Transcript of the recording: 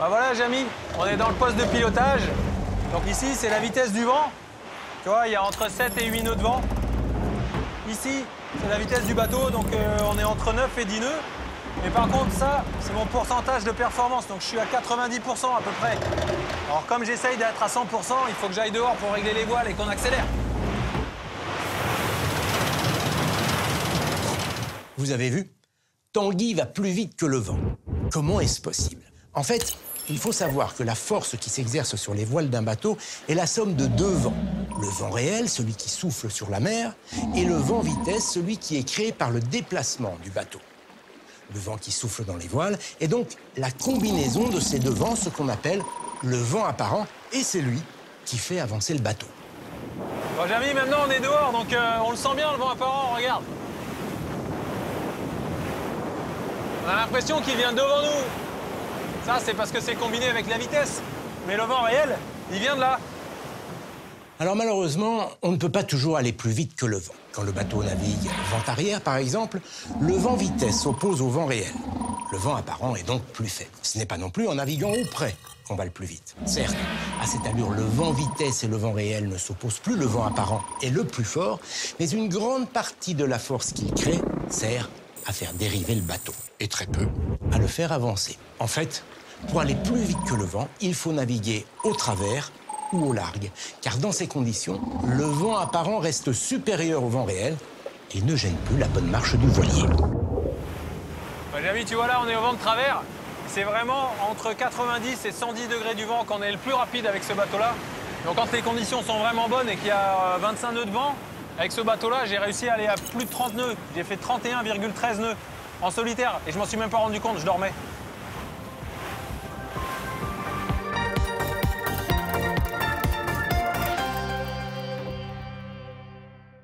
Ah voilà, Jamy, on est dans le poste de pilotage. Donc ici, c'est la vitesse du vent. Tu vois, il y a entre 7 et 8 nœuds de vent. Ici, c'est la vitesse du bateau, donc on est entre 9 et 10 nœuds. Mais par contre, ça, c'est mon pourcentage de performance, donc je suis à 90% à peu près. Alors comme j'essaye d'être à 100%, il faut que j'aille dehors pour régler les voiles et qu'on accélère. Vous avez vu? Tanguy va plus vite que le vent. Comment est-ce possible? En fait, il faut savoir que la force qui s'exerce sur les voiles d'un bateau est la somme de deux vents. Le vent réel, celui qui souffle sur la mer, et le vent vitesse, celui qui est créé par le déplacement du bateau. Le vent qui souffle dans les voiles est donc la combinaison de ces deux vents, ce qu'on appelle le vent apparent, et c'est lui qui fait avancer le bateau. Bon, Jamy, maintenant on est dehors, donc on le sent bien le vent apparent, regarde. On a l'impression qu'il vient devant nous. Ça, c'est parce que c'est combiné avec la vitesse. Mais le vent réel, il vient de là. Alors malheureusement, on ne peut pas toujours aller plus vite que le vent. Quand le bateau navigue vent arrière, par exemple, le vent vitesse s'oppose au vent réel. Le vent apparent est donc plus faible. Ce n'est pas non plus en naviguant au près qu'on va le plus vite. Certes, à cette allure, le vent vitesse et le vent réel ne s'opposent plus, le vent apparent est le plus fort, mais une grande partie de la force qu'il crée sert à faire dériver le bateau, et très peu à le faire avancer. En fait, pour aller plus vite que le vent, il faut naviguer au travers ou au large, car dans ces conditions, le vent apparent reste supérieur au vent réel et ne gêne plus la bonne marche du voilier. Bah, Jamy, tu vois là, on est au vent de travers. C'est vraiment entre 90 et 110 degrés du vent qu'on est le plus rapide avec ce bateau-là. Donc quand les conditions sont vraiment bonnes et qu'il y a 25 nœuds de vent, avec ce bateau-là, j'ai réussi à aller à plus de 30 nœuds. J'ai fait 31,13 nœuds en solitaire et je m'en suis même pas rendu compte, je dormais.